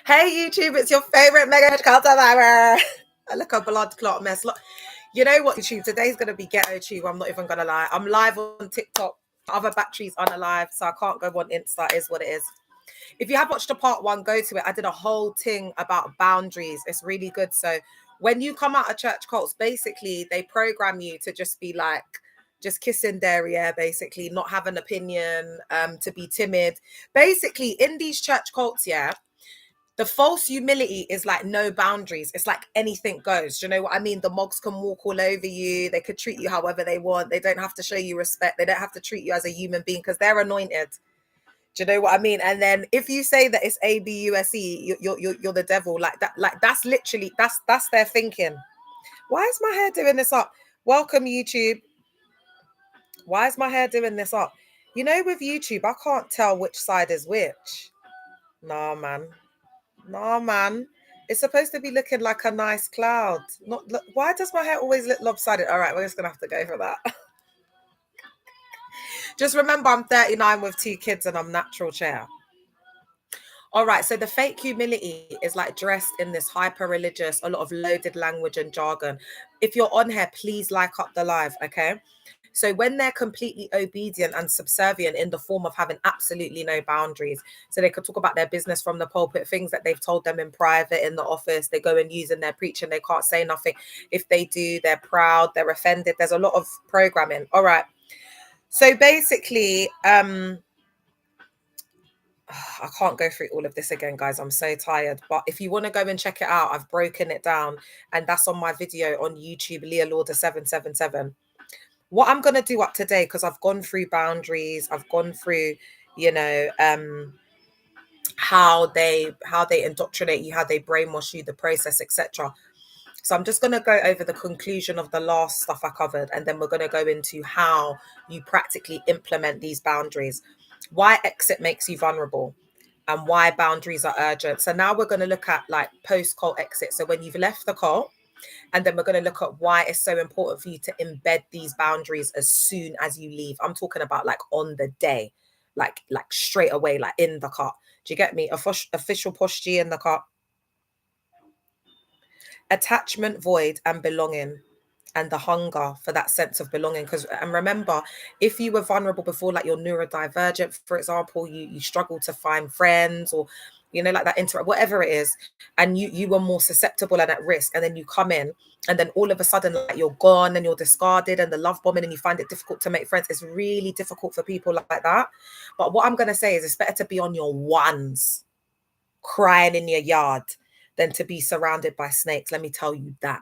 Hey YouTube, it's your favorite mega cult survivor. I look a blood clot mess. Look, you know what, YouTube? Today's gonna be ghetto tube. I'm not even gonna lie. I'm live on TikTok. Other batteries unalive, so I can't go on Insta. Is what it is. If you have watched the part one, go to it. I did a whole thing about boundaries. It's really good. So when you come out of church cults, basically they program you to just be like, just kissing derriere, basically not have an opinion, to be timid. Basically, in these church cults, yeah, the false humility is like no boundaries. It's like anything goes. Do you know what I mean? The mogs can walk all over you. They could treat you however they want. They don't have to show you respect. They don't have to treat you as a human being because they're anointed. Do you know what I mean? And then if you say that it's ABUSE, you're the devil. Like that. Like that's literally that's their thinking. Why is my hair doing this up? Welcome YouTube. Why is my hair doing this up? You know, with YouTube, I can't tell which side is which. Nah, man. Nah, man. It's supposed to be looking like a nice cloud. Not. Why does my hair always look lopsided? All right, we're just gonna have to go for that. Just remember, I'm 39 with 2 kids and I'm natural chair. All right, so the fake humility is like dressed in this hyper religious, a lot of loaded language and jargon. If you're on here, please like up the live, okay? So when they're completely obedient and subservient in the form of having absolutely no boundaries, so they could talk about their business from the pulpit, things that they've told them in private in the office, they go and use in their preaching, they can't say nothing. If they do, they're proud, they're offended. There's a lot of programming. All right. So basically, I can't go through all of this again, guys. I'm so tired. But if you want to go and check it out, I've broken it down. And that's on my video on YouTube, Leah Lauder 777. What I'm going to do up today, because I've gone through boundaries, I've gone through, you know, how they indoctrinate you, how they brainwash you, the process, etc. So I'm just going to go over the conclusion of the last stuff I covered, and then we're going to go into how you practically implement these boundaries, why exit makes you vulnerable, and why boundaries are urgent. So now we're going to look at like post-cult exit. So when you've left the cult, and then we're going to look at why it's so important for you to embed these boundaries as soon as you leave. I'm talking about like on the day, like straight away, like in the car. Do you get me? Official posture in the car. Attachment, void, and belonging, and the hunger for that sense of belonging. Because, and remember, if you were vulnerable before, like you're neurodivergent, for example, you struggle to find friends, or you know, like that whatever it is, and you were more susceptible and at risk, and then you come in, and then all of a sudden, like you're gone and you're discarded, and the love bombing, and you find it difficult to make friends. It's really difficult for people like that. But what I'm gonna say is, it's better to be on your ones, crying in your yard, than to be surrounded by snakes. Let me tell you that.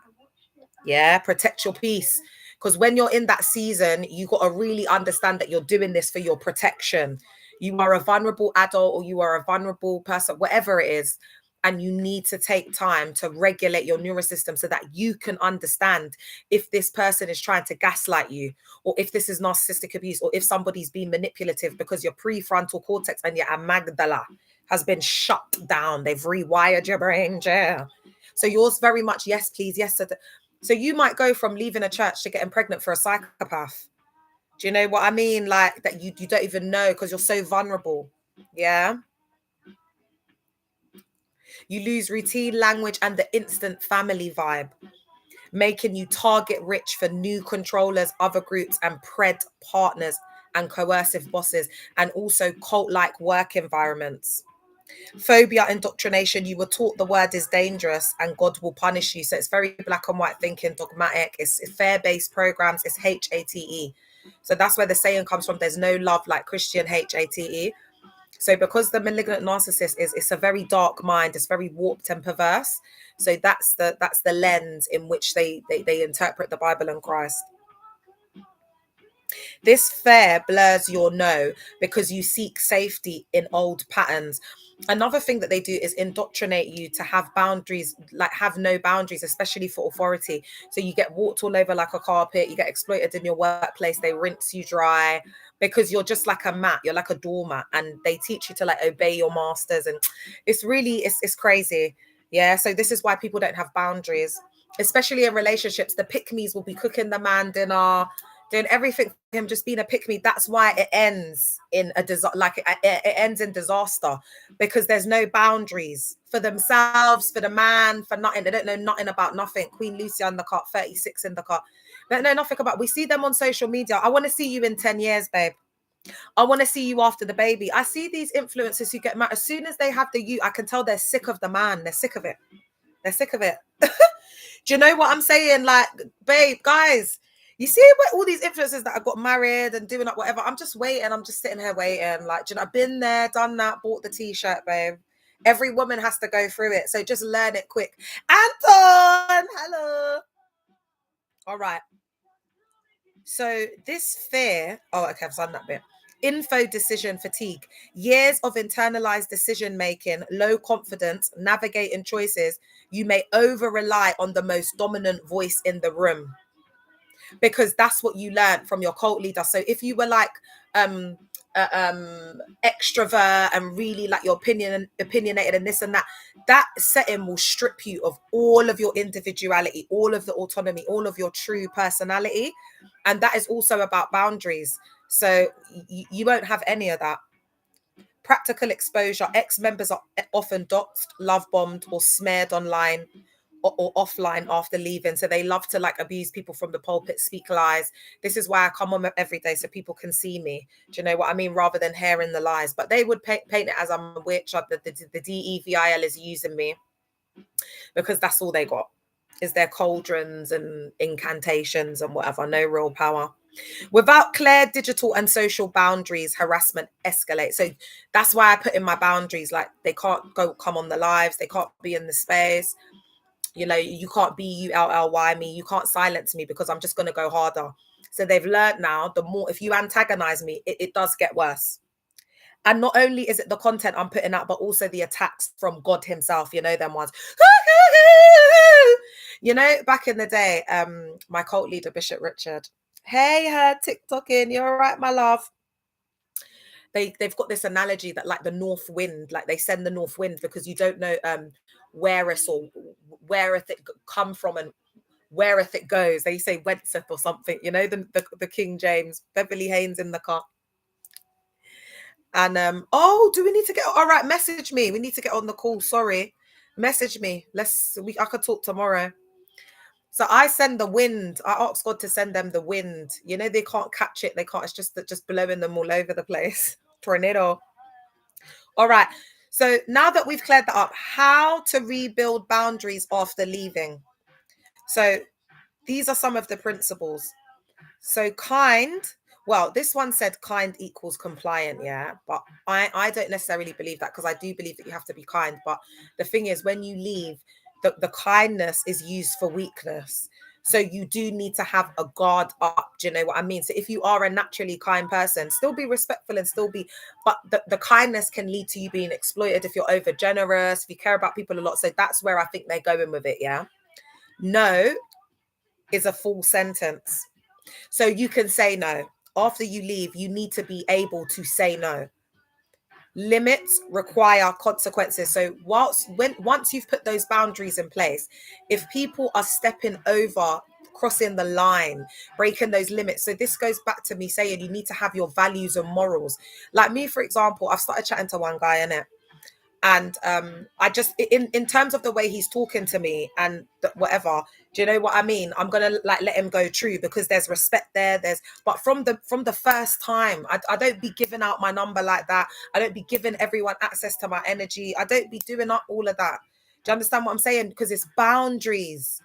Yeah, protect your peace. Because when you're in that season, you got to really understand that you're doing this for your protection. You are a vulnerable adult, or you are a vulnerable person, whatever it is. And you need to take time to regulate your nervous system so that you can understand if this person is trying to gaslight you, or if this is narcissistic abuse, or if somebody's being manipulative, because your prefrontal cortex and your amygdala has been shut down. They've rewired your brain. Yeah. So yours very much, yes, please, yes. So you might go from leaving a church to getting pregnant for a psychopath. Do you know what I mean? Like that you don't even know because you're so vulnerable. Yeah. You lose routine language and the instant family vibe, making you target rich for new controllers, other groups, and pred partners and coercive bosses, and also cult-like work environments. Phobia indoctrination, you were taught the word is dangerous and God will punish you. So it's very black and white thinking, dogmatic. It's fair-based programs. It's HATE. So that's where the saying comes from. There's no love like Christian HATE. So because the malignant narcissist it's a very dark mind, it's very warped and perverse. So that's the lens in which they interpret the Bible and Christ. This fear blurs your no because you seek safety in old patterns. Another thing that they do is indoctrinate you to have boundaries, like have no boundaries, especially for authority. So you get walked all over like a carpet, you get exploited in your workplace, they rinse you dry because you're just like a mat, you're like a doormat, and they teach you to like obey your masters. And it's really, it's crazy. Yeah. So this is why people don't have boundaries, especially in relationships. The pick-me's will be cooking the man dinner, doing everything for him, just being a pick me. That's why it ends in a it ends in disaster, because there's no boundaries for themselves, for the man, for nothing. They don't know nothing about nothing. Queen Lucia in the cut, 36 in the cut. They don't know nothing about. We see them on social media. I want to see you in 10 years, babe. I want to see you after the baby. I see these influencers who get married. As soon as they have the youth, I can tell they're sick of the man. They're sick of it. They're sick of it. Do you know what I'm saying? Like, babe, guys, you see what all these influencers that I got married and doing up whatever. I'm just waiting. I'm just sitting here waiting. Like, do you know, I've been there, done that, bought the t-shirt, babe. Every woman has to go through it. So just learn it quick. Anton, hello. All right. So this fear, okay, I've done that bit. Info decision fatigue, years of internalized decision making, low confidence, navigating choices. You may over rely on the most dominant voice in the room, because that's what you learned from your cult leader. So if you were like extrovert and really like your opinionated and this and that setting will strip you of all of your individuality, all of the autonomy, all of your true personality. And that is also about boundaries. So you won't have any of that. Practical exposure. Ex-members are often doxxed, love bombed, or smeared online or offline after leaving. So they love to like abuse people from the pulpit, speak lies. This is why I come on every day, so people can see me. Do you know what I mean? Rather than hearing the lies. But they would paint it as I'm a witch. The DEVIL is using me, because that's all they got, is their cauldrons and incantations and whatever. No real power. Without clear digital and social boundaries, harassment escalates. So that's why I put in my boundaries. Like, they can't come on the lives. They can't be in the space. You know, you can't BULLY me. You can't silence me, because I'm just going to go harder. So they've learned now, the more, if you antagonize me, it does get worse. And not only is it the content I'm putting out, but also the attacks from God himself. You know, them ones. You know, back in the day, my cult leader, Bishop Richard. Hey, her TikToking. You're all right, my love. They've got this analogy that like the north wind, like they send the north wind because you don't know whereth it come from and whereth it goes. They say whentseth or something, you know, the King James. Beverly Haynes in the car. And do we need to get, all right, message me. We need to get on the call. Sorry. Message me. I could talk tomorrow. So I send the wind. I ask God to send them the wind. You know, they can't catch it. They can't. It's just blowing them all over the place. Tornado. All right. So now that we've cleared that up, how to rebuild boundaries after leaving. So these are some of the principles. So this one said kind equals compliant, yeah, but I don't necessarily believe that, because I do believe that you have to be kind. But the thing is, when you leave, the kindness is used for weakness. So you do need to have a guard up. Do you know what I mean? So if you are a naturally kind person, still be respectful and but the kindness can lead to you being exploited if you're over generous, if you care about people a lot. So that's where I think they're going with it, yeah. No is a full sentence. So you can say no. After you leave, you need to be able to say no. Limits require consequences. So once you've put those boundaries in place, if people are stepping over, crossing the line, breaking those limits. So this goes back to me saying you need to have your values and morals. Like me, for example, I've started chatting to one guy, innit? And I just, in terms of the way he's talking to me and whatever, do you know what I mean? I'm gonna like let him go true, because there's respect there. But from the first time, I don't be giving out my number like that. I don't be giving everyone access to my energy. I don't be doing up all of that. Do you understand what I'm saying? Because it's boundaries.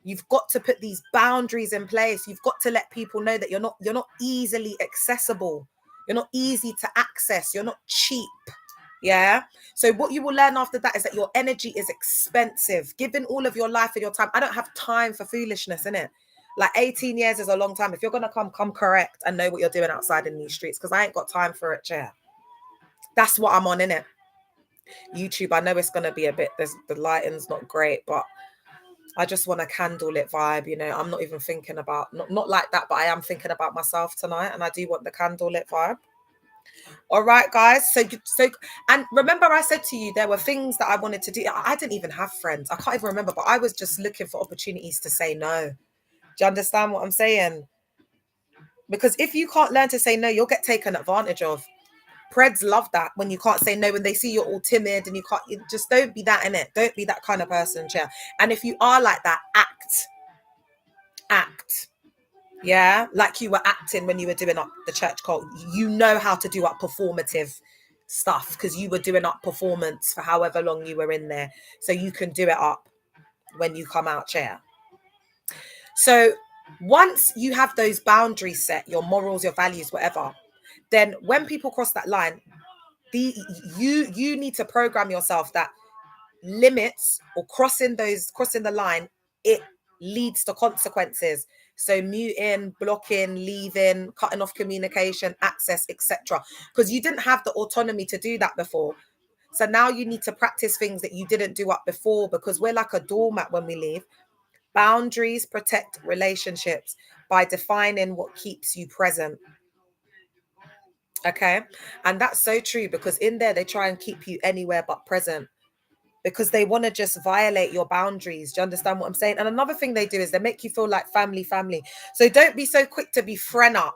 You've got to put these boundaries in place. You've got to let people know that you're not easily accessible. You're not easy to access. You're not cheap. Yeah. So what you will learn after that is that your energy is expensive. Given all of your life and your time, I don't have time for foolishness, innit? Like 18 years is a long time. If you're going to come correct and know what you're doing outside in these streets, because I ain't got time for it, yeah. That's what I'm on, innit? YouTube, I know it's going to be a bit, the lighting's not great, but I just want a candlelit vibe, you know. I'm not even thinking about, not like that, but I am thinking about myself tonight, and I do want the candlelit vibe. All right, guys. So, and remember, I said to you there were things that I wanted to do. I didn't even have friends. I can't even remember, but I was just looking for opportunities to say no. Do you understand what I'm saying? Because if you can't learn to say no, you'll get taken advantage of. Preds love that when you can't say no, when they see you're all timid and you can't, you just don't be that in it. Don't be that kind of person, chair. And if you are like that, act. Yeah, like you were acting when you were doing up the church cult. You know how to do up performative stuff because you were doing up performance for however long you were in there. So you can do it up when you come out, chair. So once you have those boundaries set, your morals, your values, whatever, then when people cross that line, you need to program yourself that limits or crossing the line, it leads to consequences. So muting, blocking, leaving, cutting off communication, access, etc. Because you didn't have the autonomy to do that before. So now you need to practice things that you didn't do up before, because we're like a doormat when we leave. Boundaries protect relationships by defining what keeps you present. Okay. And that's so true, because in there they try and keep you anywhere but present, because they want to just violate your boundaries. Do you understand what I'm saying? And another thing they do is they make you feel like family. So don't be so quick to be friend up.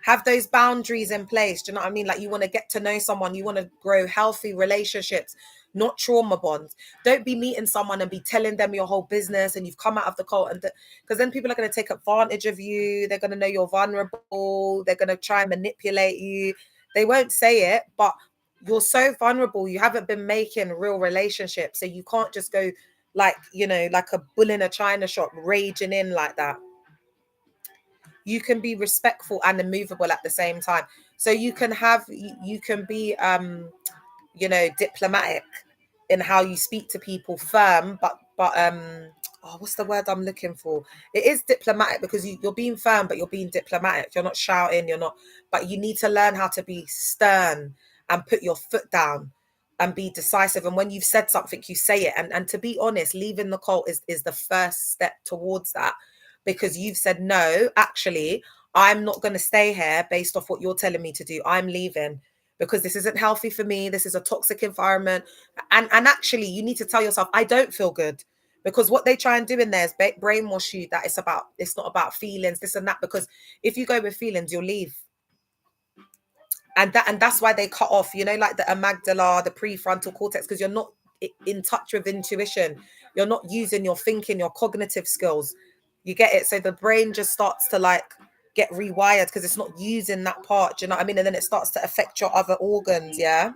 Have those boundaries in place. Do you know what I mean? Like, you want to get to know someone, you want to grow healthy relationships, not trauma bonds. Don't be meeting someone and be telling them your whole business and you've come out of the cult, and because then people are going to take advantage of you. They're going to know you're vulnerable. They're going to try and manipulate you. They won't say it, but you're so vulnerable. You haven't been making real relationships, so you can't just go like, like a bull in a china shop, raging in like that. You can be respectful and immovable at the same time. So you can be diplomatic in how you speak to people, firm, but what's the word I'm looking for? It is diplomatic, because you're being firm, but you're being diplomatic. You're not shouting, but you need to learn how to be stern and put your foot down and be decisive. And when you've said something, you say it. And to be honest, leaving the cult is the first step towards that, because you've said, no, actually, I'm not going to stay here based off what you're telling me to do. I'm leaving because this isn't healthy for me. This is a toxic environment. And actually, you need to tell yourself, I don't feel good. Because what they try and do in there is brainwash you that it's not about feelings, this and that. Because if you go with feelings, you'll leave. And that's why they cut off, like the amygdala, the prefrontal cortex, because you're not in touch with intuition. You're not using your thinking, your cognitive skills. You get it? So the brain just starts to like get rewired because it's not using that part. Do you know what I mean? And then it starts to affect your other organs. Yeah.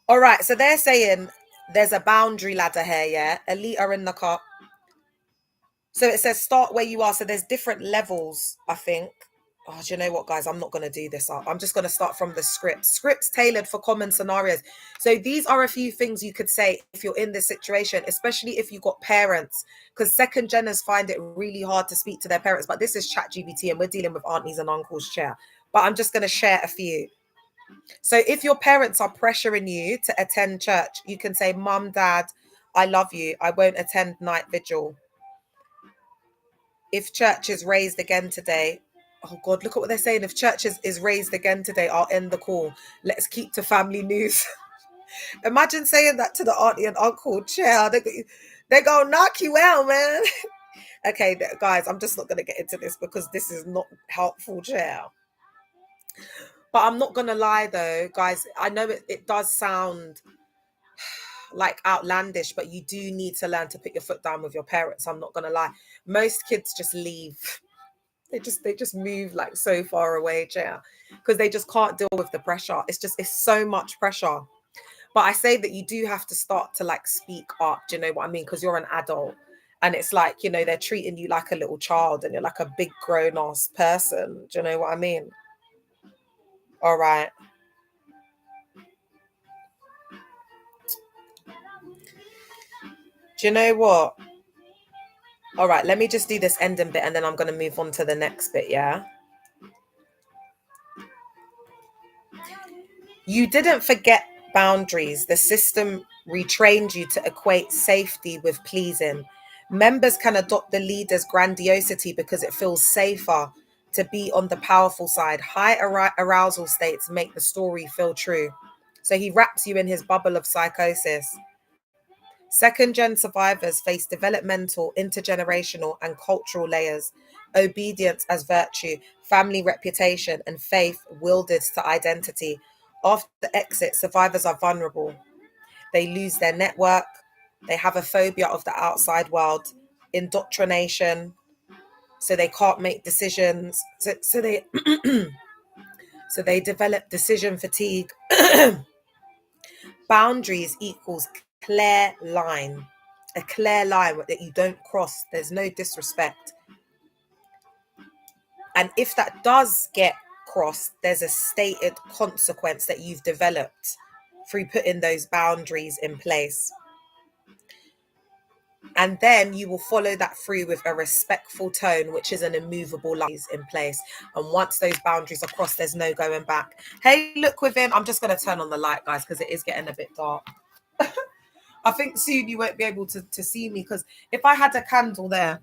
All right. So they're saying there's a boundary ladder here. Yeah. Elite are in the car. So it says start where you are. So there's different levels, I think. Oh, do you know what, guys? I'm not going to do this up. I'm just going to start from the script. Scripts tailored for common scenarios. So these are a few things you could say if you're in this situation, especially if you've got parents, because second geners find it really hard to speak to their parents. But this is ChatGPT and we're dealing with aunties and uncles, chair. But I'm just going to share a few. So if your parents are pressuring you to attend church, you can say, Mum, Dad, I love you. I won't attend night vigil. If church is raised again today, oh God, look at what they're saying. If church is raised again today, I'll end the call. Let's keep to family news. Imagine saying that to the auntie and uncle, chair. They're going to knock you out, man. Okay, guys, I'm just not going to get into this because this is not helpful, chair. But I'm not going to lie, though, guys. I know it does sound like outlandish, but you do need to learn to put your foot down with your parents. I'm not going to lie. Most kids just leave. They just move like so far away, chair, because they just can't deal with the pressure. It's so much pressure. But I say that you do have to start to like speak up. Do you know what I mean? Because you're an adult, and it's like, they're treating you like a little child, and you're like a big grown ass person. Do you know what I mean? All right. Do you know what? All right, let me just do this ending bit and then I'm going to move on to the next bit, yeah? You didn't forget boundaries. The system retrained you to equate safety with pleasing. Members can adopt the leader's grandiosity because it feels safer to be on the powerful side. High arousal states make the story feel true. So he wraps you in his bubble of psychosis. Second-gen survivors face developmental, intergenerational, and cultural layers, obedience as virtue, family reputation, and faith wielded to identity. After exit, survivors are vulnerable. They lose their network. They have a phobia of the outside world, indoctrination, so they can't make decisions. So they so they develop decision fatigue. Boundaries equals clear line, a clear line that you don't cross. There's no disrespect. And if that does get crossed, there's a stated consequence that you've developed through putting those boundaries in place. And then you will follow that through with a respectful tone, which is an immovable line in place. And once those boundaries are crossed, there's no going back. Hey, look within. I'm just going to turn on the light, guys, because it is getting a bit dark. I think soon you won't be able to see me, because if I had a candle there.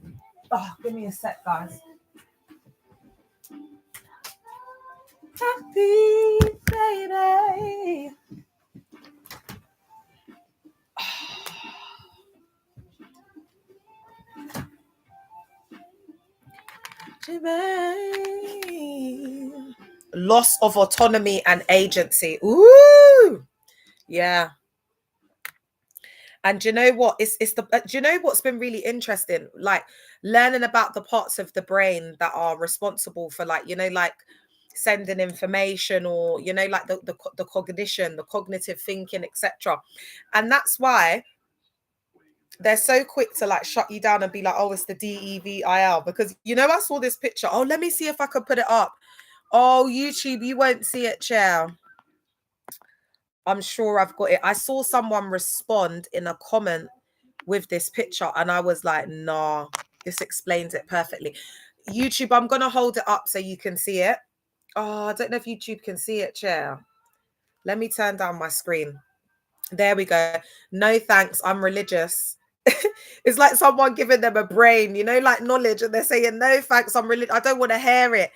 Oh, give me a sec, guys. Happy baby. Loss of autonomy and agency. Ooh, yeah. And do you know what? It's the. Do you know what's been really interesting? Like learning about the parts of the brain that are responsible for, like, like sending information, or like the cognition, the cognitive thinking, etc. And that's why they're so quick to like shut you down and be like, oh, it's the DEVIL, because I saw this picture. Oh, let me see if I could put it up. Oh, YouTube, you won't see it, Chair. I'm sure I've got it. I saw someone respond in a comment with this picture, and I was like, nah, this explains it perfectly. YouTube, I'm gonna hold it up so you can see it. Oh, I don't know if YouTube can see it, Chair. Let me turn down my screen. There we go. No thanks, I'm religious. It's like someone giving them a brain, like knowledge, and they're saying, no thanks, I'm religious. I don't want to hear it.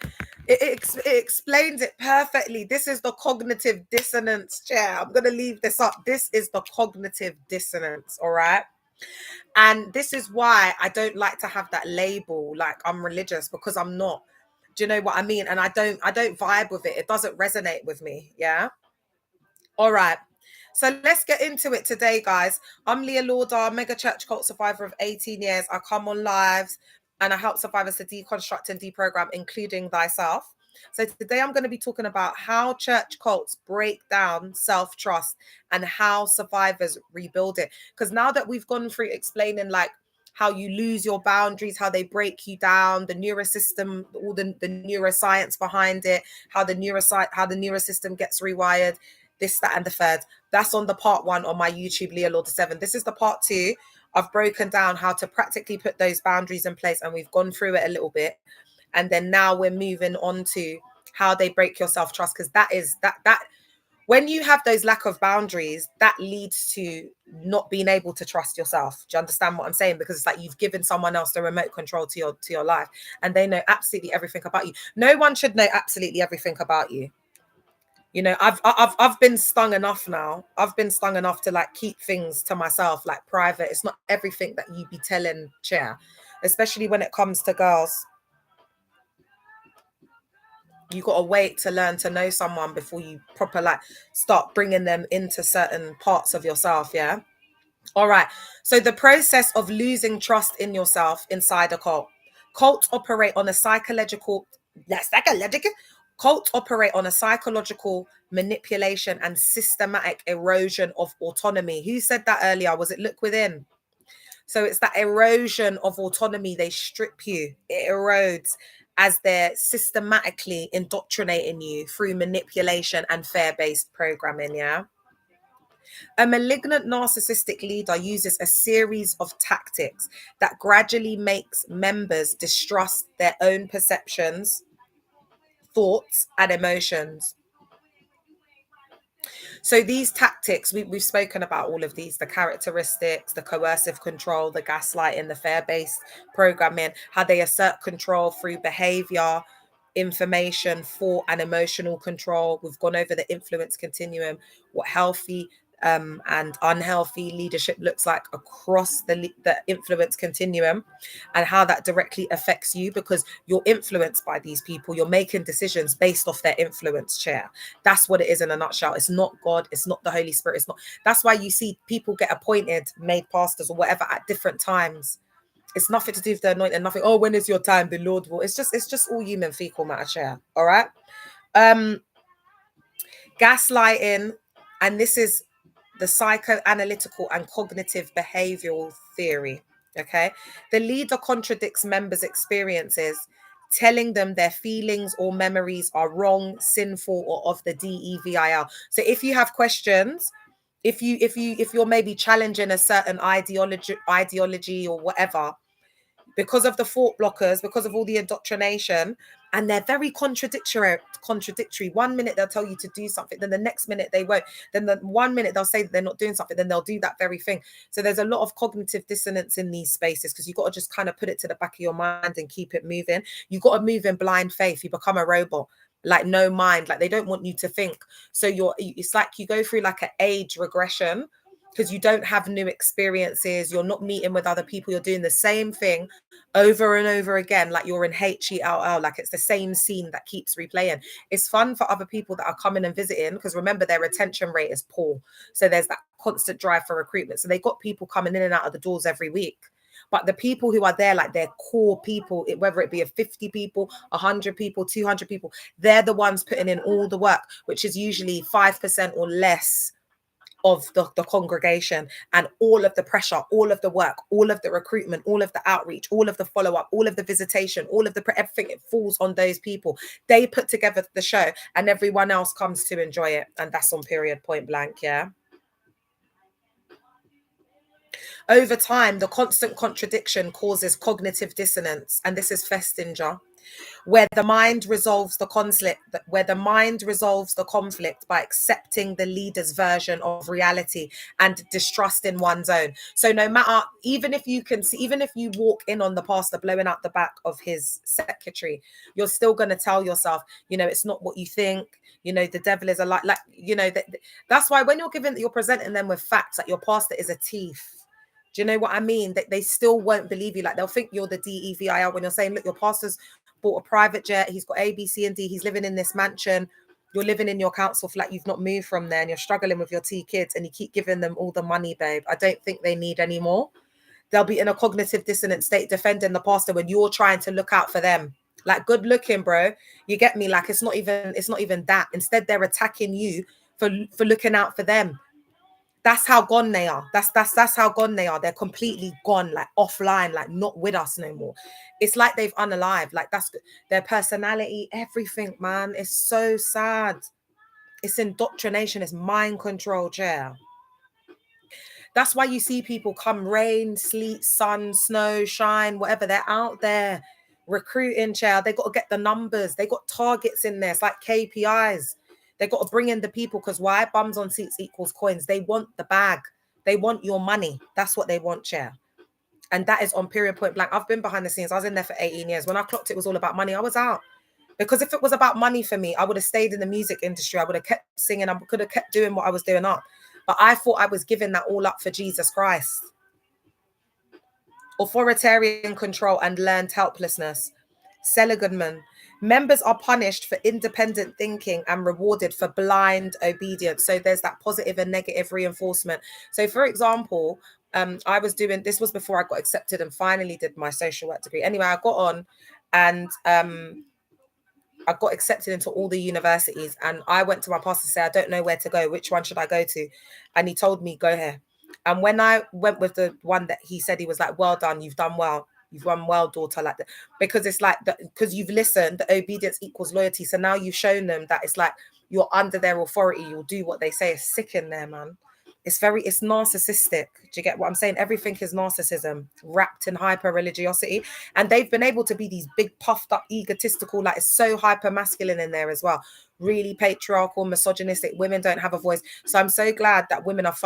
It explains it perfectly. This is the cognitive dissonance, Chair. I'm going to leave this up. This is the cognitive dissonance, all right? And this is why I don't like to have that label, like I'm religious, because I'm not. Do you know what I mean? And I don't vibe with it. It doesn't resonate with me, yeah? All right. So let's get into it today, guys. I'm Leah Lauder, mega church cult survivor of 18 years. I come on lives and I help survivors to deconstruct and deprogram, including thyself. So today I'm going to be talking about how church cults break down self-trust and how survivors rebuild it. Because now that we've gone through explaining like how you lose your boundaries, how they break you down, the neurosystem, all the neuroscience behind it, how the neurosystem gets rewired, this, that, and the third. That's on the part 1 on my YouTube, Leah Lauder 7. This is the part 2. I've broken down how to practically put those boundaries in place, and we've gone through it a little bit. And then now we're moving on to how they break your self-trust, because that is that when you have those lack of boundaries, that leads to not being able to trust yourself. Do you understand what I'm saying? Because it's like you've given someone else the remote control to your life, and they know absolutely everything about you. No one should know absolutely everything about you. I've been stung enough now. I've been stung enough to like keep things to myself, like private. It's not everything that you be telling, Chair, especially when it comes to girls. You got to wait to learn to know someone before you proper like start bringing them into certain parts of yourself. Yeah. All right. So the process of losing trust in yourself inside a cult. Cults operate on a psychological manipulation and systematic erosion of autonomy. Who said that earlier? Was it look within? So it's that erosion of autonomy. They strip you. It erodes as they're systematically indoctrinating you through manipulation and fear-based programming, yeah? A malignant narcissistic leader uses a series of tactics that gradually makes members distrust their own perceptions, thoughts, and emotions. So these tactics, we've spoken about all of these, the characteristics, the coercive control, the gaslighting, the fear-based programming, how they assert control through behavior, information, thought, and emotional control. We've gone over the influence continuum, what healthy and unhealthy leadership looks like across the influence continuum, and how that directly affects you, because you're influenced by these people. You're making decisions based off their influence, chair. That's what it is in a nutshell. It's not God. It's not the Holy Spirit. It's not. That's why you see people get appointed, made pastors or whatever at different times. It's nothing to do with the anointing. Nothing. Oh, when is your time? The Lord will. It's just all human fecal matter, chair. All right. Gaslighting, and this is the psychoanalytical and cognitive behavioral theory. Okay. The leader contradicts members' experiences, telling them their feelings or memories are wrong, sinful, or of the devil. So if you have questions, if you're maybe challenging a certain ideology or whatever, because of the thought blockers, because of all the indoctrination, and they're very contradictory. 1 minute they'll tell you to do something, then the next minute they won't. Then the 1 minute they'll say that they're not doing something, then they'll do that very thing. So there's a lot of cognitive dissonance in these spaces, because you've got to just kind of put it to the back of your mind and keep it moving. You've got to move in blind faith. You become a robot, like no mind, like they don't want you to think. So it's like you go through like an age regression, because you don't have new experiences. You're not meeting with other people. You're doing the same thing over and over again, like you're in HELL, like it's the same scene that keeps replaying. It's fun for other people that are coming and visiting, because remember, their retention rate is poor. So there's that constant drive for recruitment. So they got people coming in and out of the doors every week. But the people who are there, like their core people, whether it be a 50 people, 100 people, 200 people, they're the ones putting in all the work, which is usually 5% or less of the congregation, and all of the pressure, all of the work, all of the recruitment, all of the outreach, all of the follow-up, all of the visitation, all of the everything, it falls on those people. They put together the show and everyone else comes to enjoy it. And that's on period, point blank. Yeah. Over time, the constant contradiction causes cognitive dissonance, and this is Festinger, where the mind resolves the conflict by accepting the leader's version of reality and distrusting one's own. So no matter, even if you walk in on the pastor blowing out the back of his secretary, you're still going to tell yourself, it's not what you think. The devil is a lie. Like, that's why when you're presenting them with facts, like your pastor is a thief. Do you know what I mean? They still won't believe you. Like, they'll think you're the devil when you're saying, look, your pastor's bought a private jet, he's got A, B, C, and D, he's living in this mansion, you're living in your council flat, you've not moved from there, and you're struggling with your T kids, and you keep giving them all the money, babe. I don't think they need any more. They'll be in a cognitive dissonant state defending the pastor when you're trying to look out for them. Like, good looking, bro. You get me? Like, it's not even that. Instead, they're attacking you for looking out for them. That's how gone they are. That's how gone they are. They're completely gone, like offline, like not with us no more. It's like they've unalived. Like, that's their personality, everything, man. It's so sad. It's indoctrination. It's mind control, chair. That's why you see people come rain, sleet, sun, snow, shine, whatever. They're out there recruiting, chair. They got to get the numbers. They got targets in there. It's like KPIs. They got to bring in the people, because why? Bums on seats equals coins. They want the bag. They want your money. That's what they want, chair. And that is on period, point blank. I've been behind the scenes. I was in there for 18 years. When I clocked it was all about money, I was out. Because if it was about money for me, I would have stayed in the music industry. I would have kept singing. I could have kept doing what I was doing up. But I thought I was giving that all up for Jesus Christ. Authoritarian control and learned helplessness. Seligman. Members are punished for independent thinking and rewarded for blind obedience. So there's that positive and negative reinforcement. So, for example, this was before I got accepted and finally did my social work degree. Anyway, I got on and I got accepted into all the universities, and I went to my pastor to say, I don't know where to go. Which one should I go to? And he told me, go here. And when I went with the one that he said, he was like, well done, you've done well. You've run well, daughter, like that. It's like that, because you've listened, the obedience equals loyalty. So now you've shown them that it's like you're under their authority. You'll do what they say. It's sick in there, man. It's narcissistic. Do you get what I'm saying? Everything is narcissism wrapped in hyper religiosity. And they've been able to be these big puffed up, egotistical, like it's so hyper masculine in there as well. Really patriarchal, misogynistic. Women don't have a voice. So I'm so glad that women are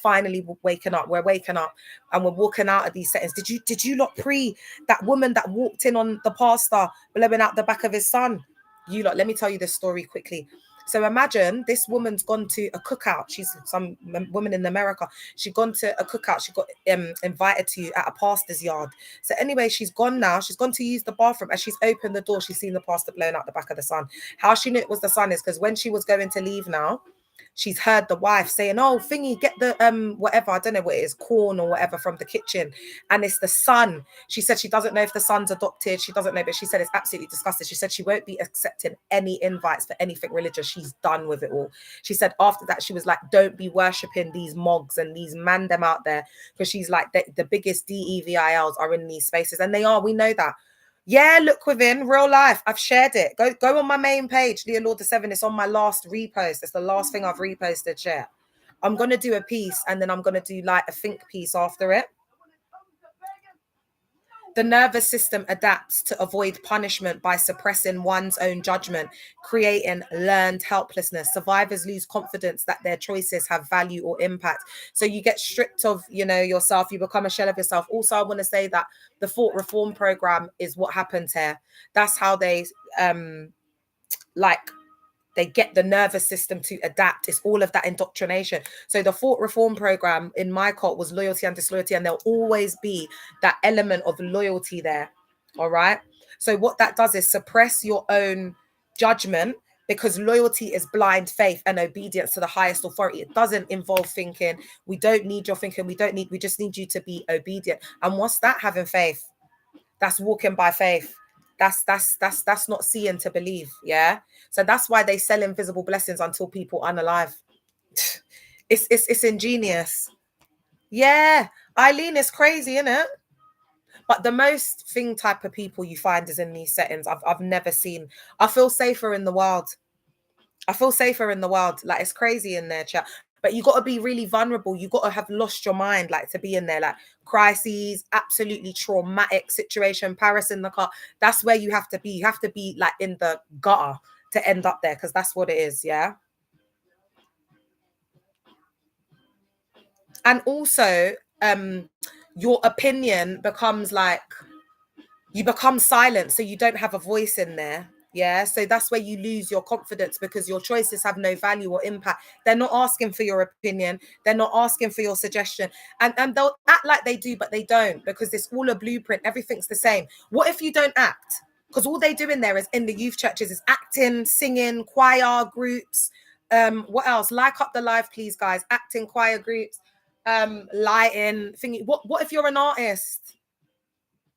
finally waking up. We're waking up and we're walking out of these settings. Did you not that woman that walked in on the pastor blowing out the back of his son? You lot, let me tell you this story quickly. So imagine this woman's gone to a cookout. She's some woman in America. She's gone to a cookout. She got invited to at a pastor's yard. So anyway, she's gone now. She's gone to use the bathroom. As she's opened the door, she's seen the pastor blown out the back of the sun. How she knew it was the sun is because when she was going to leave now, she's heard the wife saying, "Oh, thingy, get the whatever, I don't know what it is, corn or whatever from the kitchen." And it's the son. She said she doesn't know if the son's adopted. She doesn't know, but she said it's absolutely disgusting. She said she won't be accepting any invites for anything religious. She's done with it all. She said after that, she was like, "Don't be worshipping these mogs and these man them out there," because she's like, the biggest DEVILs are in these spaces. And they are, we know that. Yeah, look within real life. I've shared it. Go on my main page, Leah Lord the Seven. It's on my last repost. It's the last thing I've reposted. Share. I'm gonna do a piece and then I'm gonna do like a think piece after it. The nervous system adapts to avoid punishment by suppressing one's own judgment, creating learned helplessness. Survivors lose confidence that their choices have value or impact. So you get stripped of, yourself. You become a shell of yourself. Also, I want to say that the thought reform program is what happens here. That's how they they get the nervous system to adapt. It's all of that indoctrination. So the thought reform program in my cult was loyalty and disloyalty, and there'll always be that element of loyalty there. All right. So what that does is suppress your own judgment, because loyalty is blind faith and obedience to the highest authority. It doesn't involve thinking. We don't need your thinking. We just need you to be obedient. And what's that? Having faith. That's walking by faith. That's not seeing to believe. Yeah. So that's why they sell invisible blessings until people unalive. It's ingenious. Yeah. Eileen is crazy, isn't it? But the most thing type of people you find is in these settings. I've never seen. I feel safer in the world. Like, it's crazy in there, chat. But you got to be really vulnerable. You got to have lost your mind, like, to be in there. Like, crises, absolutely traumatic situation, Paris in the car. That's where you have to be. You have to be like in the gutter to end up there, because that's what it is. Yeah. And also, your opinion becomes like, you become silent, so you don't have a voice in there. Yeah. So that's where you lose your confidence, because your choices have no value or impact. They're not asking for your opinion. They're not asking for your suggestion. And they'll act like they do, but they don't, because it's all a blueprint. Everything's the same. What if you don't act? Because all they do in there is, in the youth churches, is acting, singing, choir groups. What else? Like up the live, please, guys. Acting, choir groups, lighting, thingy. What if you're an artist?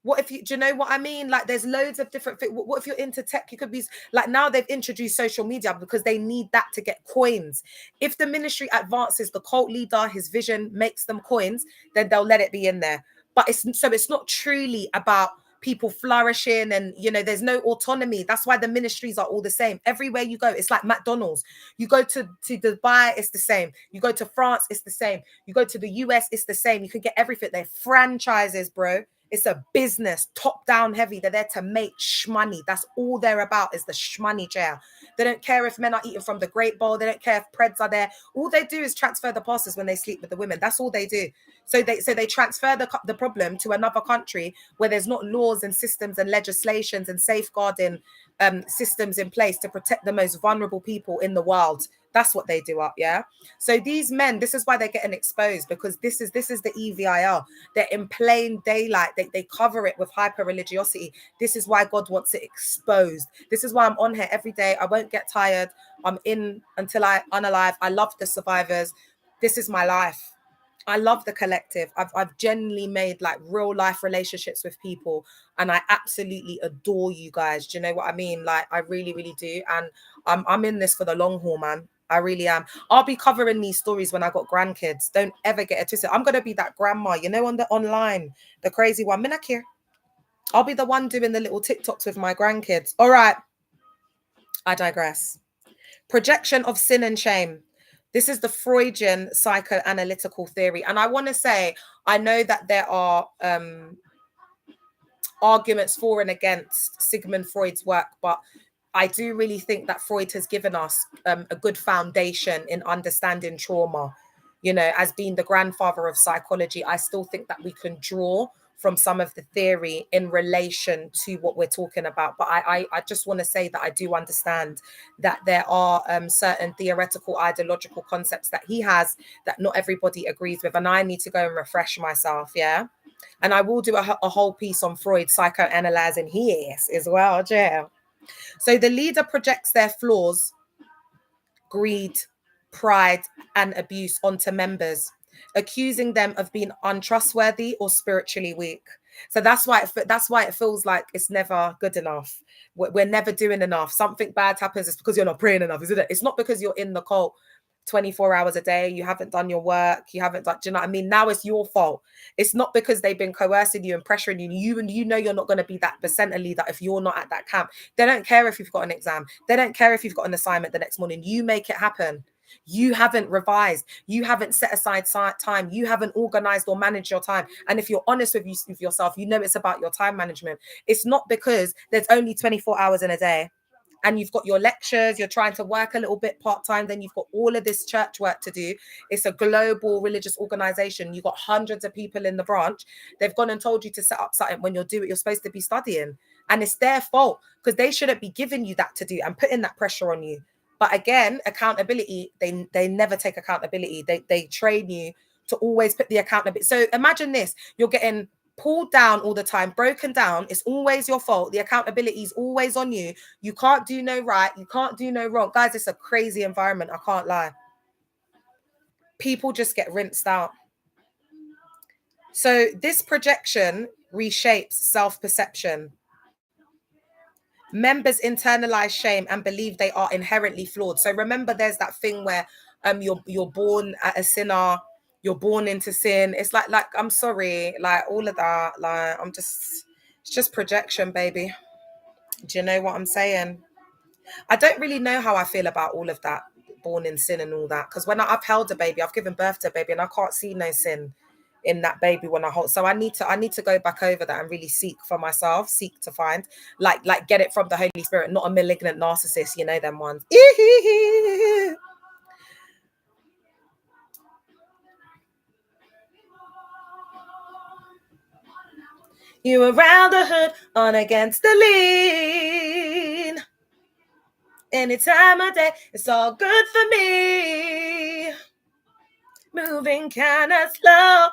What if you, do you know what I mean? Like, there's loads of different things. What if you're into tech? You could be like, now they've introduced social media because they need that to get coins. If the ministry advances the cult leader, his vision makes them coins, then they'll let it be in there. But it's not truly about people flourishing, and there's no autonomy. That's why the ministries are all the same. Everywhere you go, it's like McDonald's. You go to Dubai, it's the same. You go to France, it's the same. You go to the US, it's the same. You can get everything. They're franchises, bro. It's a business, top down heavy. They're there to make shmoney. That's all they're about, is the shmoney chair. They don't care if men are eating from the great bowl. They don't care if preds are there. All they do is transfer the pastors when they sleep with the women. That's all they do. So they transfer the problem to another country where there's not laws and systems and legislations and safeguarding systems in place to protect the most vulnerable people in the world. That's what they do up, yeah? So these men, this is why they're getting exposed, because this is the EVIL. They're in plain daylight. They cover it with hyper religiosity. This is why God wants it exposed. This is why I'm on here every day. I won't get tired. I'm in until I unalive. I love the survivors. This is my life. I love the collective. I've genuinely made like real life relationships with people, and I absolutely adore you guys. Do you know what I mean? Like, I really, really do. And I'm in this for the long haul, man. I really am. I'll be covering these stories when I got grandkids. Don't ever get it twisted. I'm gonna be that grandma, on the online, the crazy one. Minakir. I'll be the one doing the little TikToks with my grandkids. All right. I digress. Projection of sin and shame. This is the Freudian psychoanalytical theory. And I want to say, I know that there are arguments for and against Sigmund Freud's work, but I do really think that Freud has given us a good foundation in understanding trauma. As being the grandfather of psychology, I still think that we can draw from some of the theory in relation to what we're talking about. But I just want to say that I do understand that there are certain theoretical ideological concepts that he has that not everybody agrees with, and I need to go and refresh myself. Yeah. And I will do a whole piece on Freud psychoanalyzing his as well, yeah. So the leader projects their flaws, greed, pride, and abuse onto members, accusing them of being untrustworthy or spiritually weak. So that's why it feels like it's never good enough. We're never doing enough. Something bad happens, it's because you're not praying enough, isn't it? It's not because you're in the cult 24 hours a day, you haven't done your work, you haven't done, do you know what I mean? Now it's your fault. It's not because they've been coercing you and pressuring you. You know you're not going to be that percenter leader if you're not at that camp. They don't care if you've got an exam. They don't care if you've got an assignment the next morning. You make it happen. You haven't revised. You haven't set aside time. You haven't organized or managed your time. And if you're honest with yourself, you know it's about your time management. It's not because there's only 24 hours in a day and you've got your lectures, you're trying to work a little bit part-time, then you've got all of this church work to do. It's a global religious organization. You've got hundreds of people in the branch. They've gone and told you to set up something when you're supposed to be studying. And it's their fault because they shouldn't be giving you that to do and putting that pressure on you. But again, accountability, they never take accountability. They train you to always put the accountability. So imagine this, you're getting pulled down all the time, broken down. It's always your fault. The accountability is always on you. You can't do no right. You can't do no wrong. Guys, it's a crazy environment. I can't lie. People just get rinsed out. So this projection reshapes self-perception. Members internalize shame and believe they are inherently flawed. So remember, there's that thing where you're born a sinner, you're born into sin. It's like I'm sorry, like all of that, like it's just projection, baby. Do you know what I'm saying? I don't really know how I feel about all of that, born in sin and all that, because when I've held a baby, I've given birth to a baby, and I can't see no sin in that baby when I hold. So I need to go back over that and really seek for myself, seek to find, like get it from the Holy Spirit, not a malignant narcissist, you know them ones. You around the hood, on against the lean. Any time of day, it's all good for me. Moving kind of slow.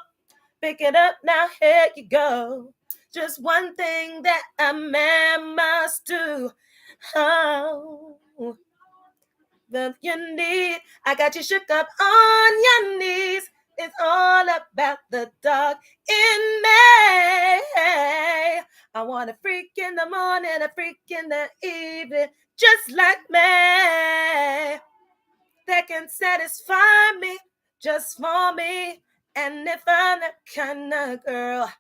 Pick it up now, here you go. Just one thing that a man must do. Oh, that you need. I got you shook up on your knees. It's all about the dog in me. I want a freak in the morning, a freak in the evening, just like me. That can satisfy me, just for me. And if I'm that kind of girl,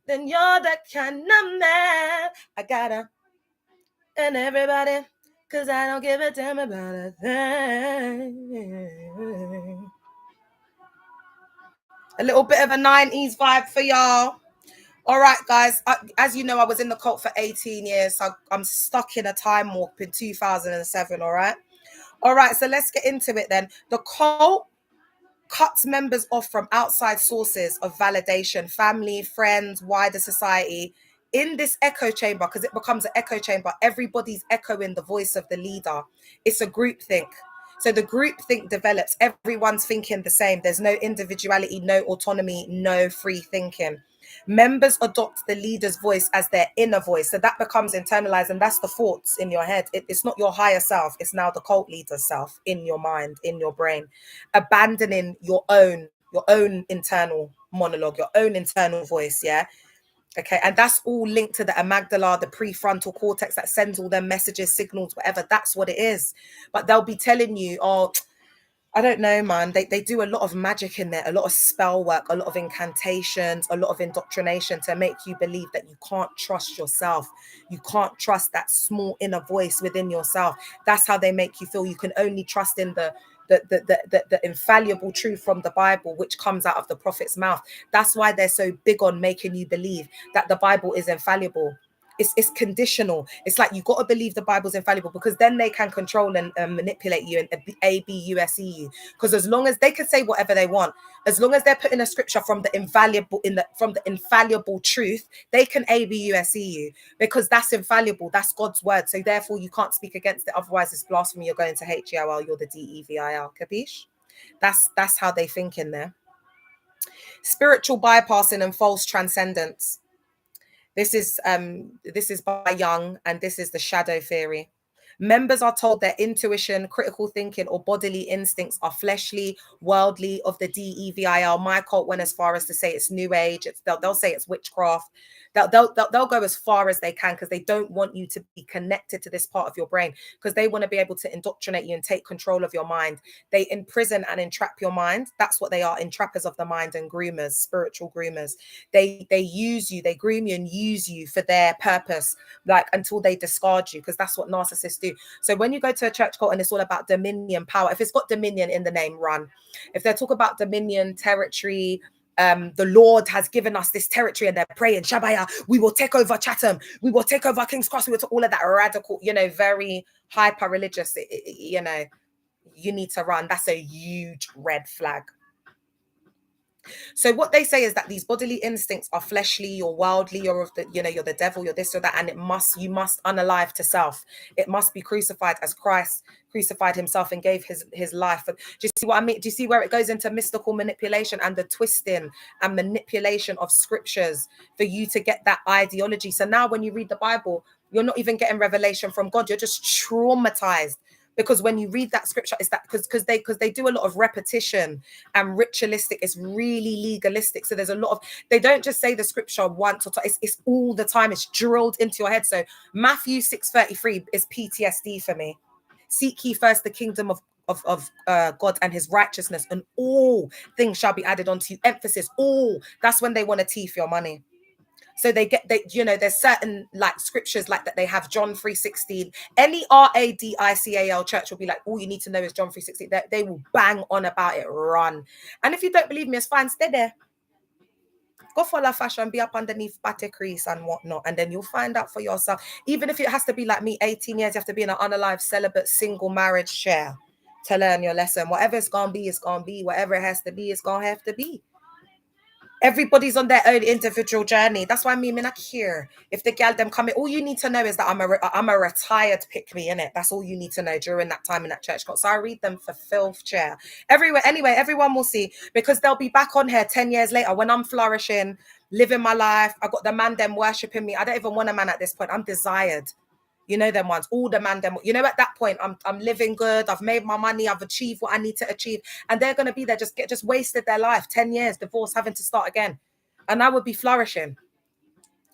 then you're that kind of man. I gotta, and everybody, cause I don't give a damn about a thing. A little bit of a 90s vibe for y'all. All right, guys. As you know, I was in the cult for 18 years, so I'm stuck in a time warp in 2007, all right? All right, so let's get into it then. The cult cuts members off from outside sources of validation, family, friends, wider society, in this echo chamber, because it becomes an echo chamber. Everybody's echoing the voice of the leader. It's a group think. So the group think develops. Everyone's thinking the same. There's no individuality, no autonomy, no free thinking. Members adopt the leader's voice as their inner voice. So that becomes internalized, and that's the thoughts in your head. It's not your higher self. It's now the cult leader's self in your mind, in your brain, abandoning your own internal monologue, your own internal voice. Yeah. Okay. And that's all linked to the amygdala, the prefrontal cortex that sends all their messages, signals, whatever. That's what it is. But they'll be telling you, oh, I don't know, man. They do a lot of magic in there, a lot of spell work, a lot of incantations, a lot of indoctrination to make you believe that you can't trust yourself. You can't trust that small inner voice within yourself. That's how they make you feel. You can only trust in the infallible truth from the Bible, which comes out of the prophet's mouth. That's why they're so big on making you believe that the Bible is infallible. It's conditional. It's like you got to believe the Bible's infallible, because then they can control and manipulate you and abuse you. Because as long as they can say whatever they want, as long as they're putting a scripture from the infallible truth, they can abuse you, because that's infallible. That's God's word. So therefore, you can't speak against it. Otherwise, it's blasphemy. You're going to HEOL. You're the DEVIL. Capiche? That's how they think in there. Spiritual bypassing and false transcendence. This is by Jung, and this is the shadow theory. Members are told their intuition, critical thinking, or bodily instincts are fleshly, worldly, of the DEVIL. My cult went as far as to say it's New Age. They'll say it's witchcraft. They'll go as far as they can, because they don't want you to be connected to this part of your brain, because they want to be able to indoctrinate you and take control of your mind. They imprison and entrap your mind. That's what they are, entrappers of the mind and groomers, spiritual groomers. They use you, they groom you and use you for their purpose, like until they discard you, because that's what narcissists do. So when you go to a church cult and it's all about dominion, power, if it's got dominion in the name, run. If they talk about dominion, territory, the Lord has given us this territory, and they're praying, Shabaya, we will take over Chatham, we will take over King's Cross, we will take all of that radical, very hyper religious, you need to run. That's a huge red flag. So what they say is that these bodily instincts are fleshly or worldly, or of the, you're the devil, you're this or that, and you must unalive to self. It must be crucified as Christ crucified himself and gave his life. Do you see what I mean? Do you see where it goes into mystical manipulation and the twisting and manipulation of scriptures for you to get that ideology? So now when you read the Bible, you're not even getting revelation from God. You're just traumatized. Because when you read that scripture, it's that because they do a lot of repetition and ritualistic. It's really legalistic. So there's a lot of, they don't just say the scripture once or twice. It's all the time. It's drilled into your head. So Matthew 6:33 is PTSD for me. Seek ye first the kingdom of God and his righteousness, and all things shall be added unto you. Emphasis, all. That's when they want to teeth your money. So there's certain like scriptures like that they have, John 3:16. Any RADICAL church will be like, all you need to know is John 3:16. They will bang on about it, run. And if you don't believe me, it's fine, stay there. Go follow fashion, be up underneath Batte Crease and whatnot, and then you'll find out for yourself. Even if it has to be like me, 18 years, you have to be in an unalive, celibate, single marriage share to learn your lesson. Whatever it's going to be, it's going to be. Whatever it has to be, it's going to have to be. Everybody's on their own individual journey. That's why me not here. If the gal them coming, all you need to know is that I'm a retired pick me, innit? That's all you need to know during that time in that church. So I read them for filth chair. Everywhere. Anyway, everyone will see, because they'll be back on here 10 years later when I'm flourishing, living my life. I got the man them worshipping me. I don't even want a man at this point. I'm desired. You know them ones, all the man them, at that point, I'm living good. I've made my money. I've achieved what I need to achieve. And they're going to be there, just wasted their life, 10 years, divorce, having to start again. And I would be flourishing.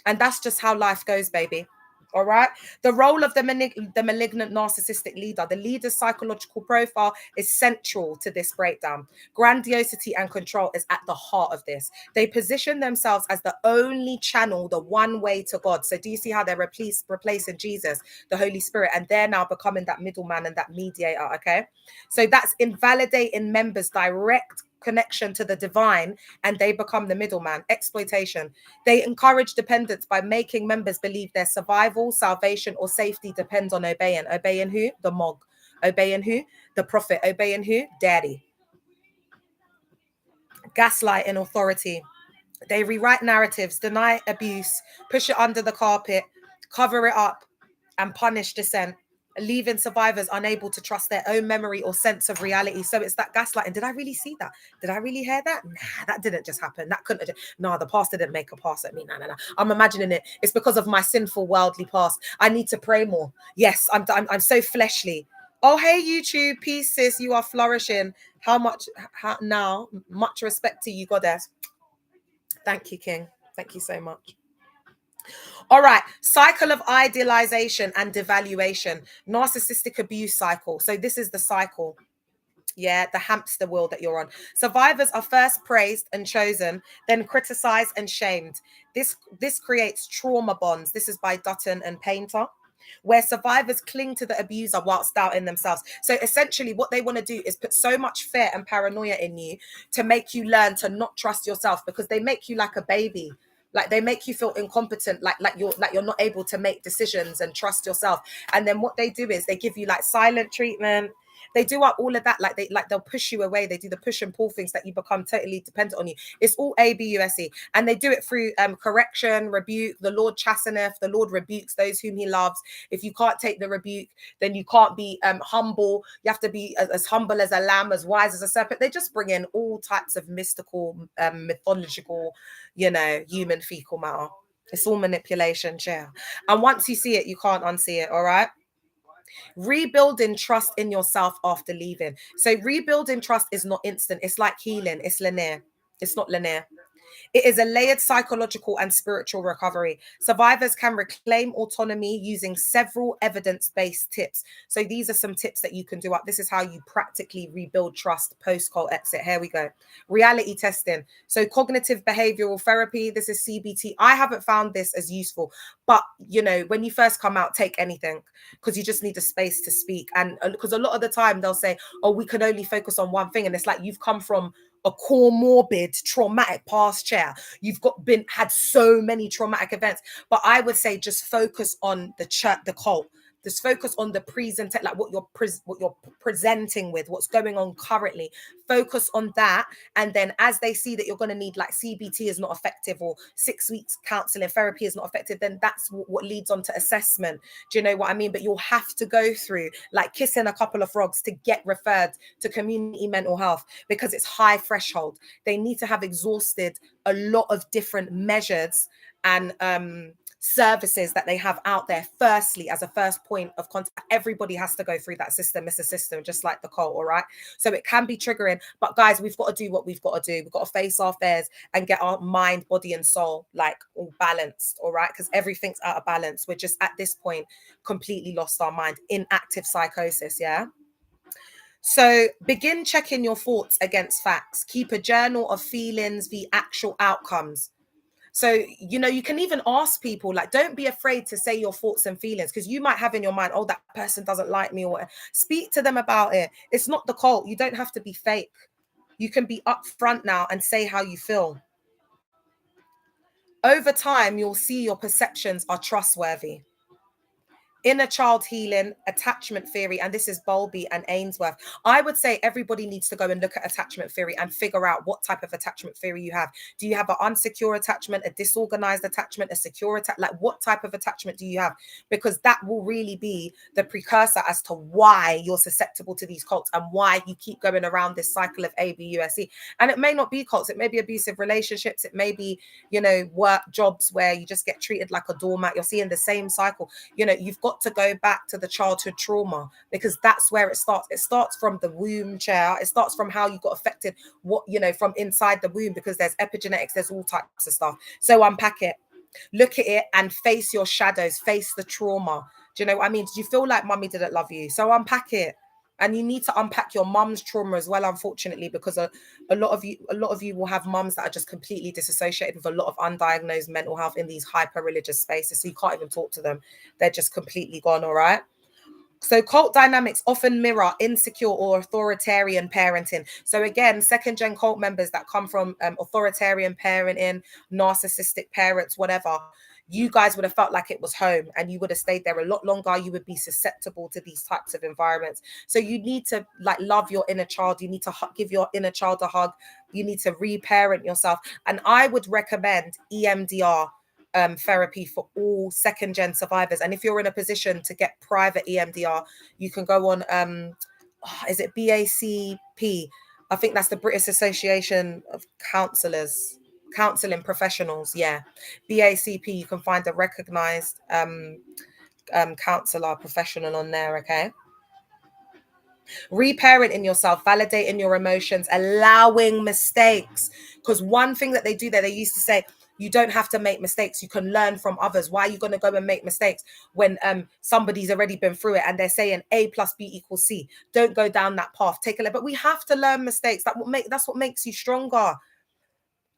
And that's just how life goes, baby. All right. The role of the malignant narcissistic leader, the leader's psychological profile is central to this breakdown. Grandiosity and control is at the heart of this. They position themselves as the only channel, the one way to God. So do you see how they're replacing Jesus, the Holy Spirit, and they're now becoming that middleman and that mediator? Okay. So that's invalidating members' direct connection to the divine, and they become the middleman. Exploitation. They encourage dependence by making members believe their survival, salvation, or safety depends on obeying. Obeying who? The Mog. Obeying who? The prophet. Obeying who? Daddy. Gaslighting authority. They rewrite narratives, deny abuse, push it under the carpet, cover it up, and punish dissent, leaving survivors unable to trust their own memory or sense of reality. So it's that gaslighting. Did I really see that? Did I really hear that? Nah, that didn't just happen. That couldn't have. No, the pastor didn't make a pass at me. No. I'm imagining it. It's because of my sinful, worldly past. I need to pray more. Yes, I'm so fleshly. Oh, hey, YouTube. Peace, sis. You are flourishing. Much respect to you, goddess. Thank you, King. Thank you so much. All right. Cycle of idealization and devaluation. Narcissistic abuse cycle. So this is the cycle. Yeah, the hamster wheel that you're on. Survivors are first praised and chosen, then criticized and shamed. This creates trauma bonds. This is by Dutton and Painter, where survivors cling to the abuser whilst doubting themselves. So essentially what they want to do is put so much fear and paranoia in you to make you learn to not trust yourself, because they make you like a baby. Like they make you feel incompetent, like you're not able to make decisions and trust yourself. And then what they do is they give you like silent treatment. They do up all of that, they'll push you away. They do the push and pull things that you become totally dependent on you. It's all ABUSE, and they do it through correction, rebuke. The Lord chasteneth, the Lord rebukes those whom He loves. If you can't take the rebuke, then you can't be humble. You have to be as humble as a lamb, as wise as a serpent. They just bring in all types of mystical, mythological, human fecal matter. It's all manipulation, chair. And once you see it, you can't unsee it. All right. Rebuilding trust in yourself after leaving. So rebuilding trust is not instant. It's like healing. It's linear. It's not linear. It is a layered psychological and spiritual recovery. Survivors can reclaim autonomy using several evidence-based tips. So these are some tips that you can do up. This is how you practically rebuild trust post-cult exit. Here we go. Reality testing. So cognitive behavioral therapy. This is CBT. I haven't found this as useful, but when you first come out, take anything, because you just need a space to speak. And because a lot of the time they'll say, oh, we can only focus on one thing. And it's like, you've come from a core morbid traumatic past, chair. You've had so many traumatic events, but I would say just focus on the cult. Just focus on the present, like what you're presenting with, what's going on currently. Focus on that, and then as they see that you're going to need, like, CBT is not effective, or 6 weeks counseling therapy is not effective, then that's what leads on to assessment. Do you know what I mean? But you'll have to go through like kissing a couple of frogs to get referred to community mental health, because it's high threshold. They need to have exhausted a lot of different measures and services that they have out there, firstly, as a first point of contact. Everybody has to go through that system. It's a system, just like the cult. All right. So it can be triggering, but guys, we've got to do what we've got to do. We've got to face our fears and get our mind, body, and soul like all balanced. All right. Because everything's out of balance. We're just at this point completely lost our mind in active psychosis. Yeah. So begin checking your thoughts against facts. Keep a journal of feelings, the actual outcomes. So, you can even ask people, like, don't be afraid to say your thoughts and feelings, because you might have in your mind, oh, that person doesn't like me, or whatever. Speak to them about it. It's not the cult. You don't have to be fake. You can be upfront now and say how you feel. Over time, you'll see your perceptions are trustworthy. Inner child healing, attachment theory, and this is Bowlby and Ainsworth. I would say everybody needs to go and look at attachment theory and figure out what type of attachment theory you have. Do you have an unsecure attachment, a disorganized attachment, a secure attachment? Like, what type of attachment do you have? Because that will really be the precursor as to why you're susceptible to these cults and why you keep going around this cycle of ABUSE. And it may not be cults. It may be abusive relationships. It may be, work jobs where you just get treated like a doormat. You're seeing the same cycle. You've got to go back to the childhood trauma, because that's where it starts. It starts from the womb, chair. It starts from how you got affected, from inside the womb, because there's epigenetics, there's all types of stuff. So unpack it, look at it, and face your shadows, face the trauma. Do you know what I mean? Do you feel like mummy didn't love you? So unpack it. And you need to unpack your mum's trauma as well, unfortunately, because a lot of you will have mums that are just completely disassociated with a lot of undiagnosed mental health in these hyper religious spaces. So you can't even talk to them. They're just completely gone. All right. So cult dynamics often mirror insecure or authoritarian parenting. So again, second gen cult members that come from authoritarian parenting, narcissistic parents, whatever, you guys would have felt like it was home, and you would have stayed there a lot longer. You would be susceptible to these types of environments. So you need to love your inner child. You need to give your inner child a hug. You need to reparent yourself. And I would recommend EMDR therapy for all second gen survivors. And if you're in a position to get private EMDR, you can go on is it BACP? I think that's the British Association of Counseling Professionals. Yeah, BACP. You can find a recognized counselor professional on there. Okay. Reparenting yourself, validating your emotions, allowing mistakes. Because one thing that they do there, they used to say, you don't have to make mistakes. You can learn from others. Why are you going to go and make mistakes when somebody's already been through it and they're saying A plus B equals C? Don't go down that path. Take a look. But we have to learn mistakes. That's what makes you stronger.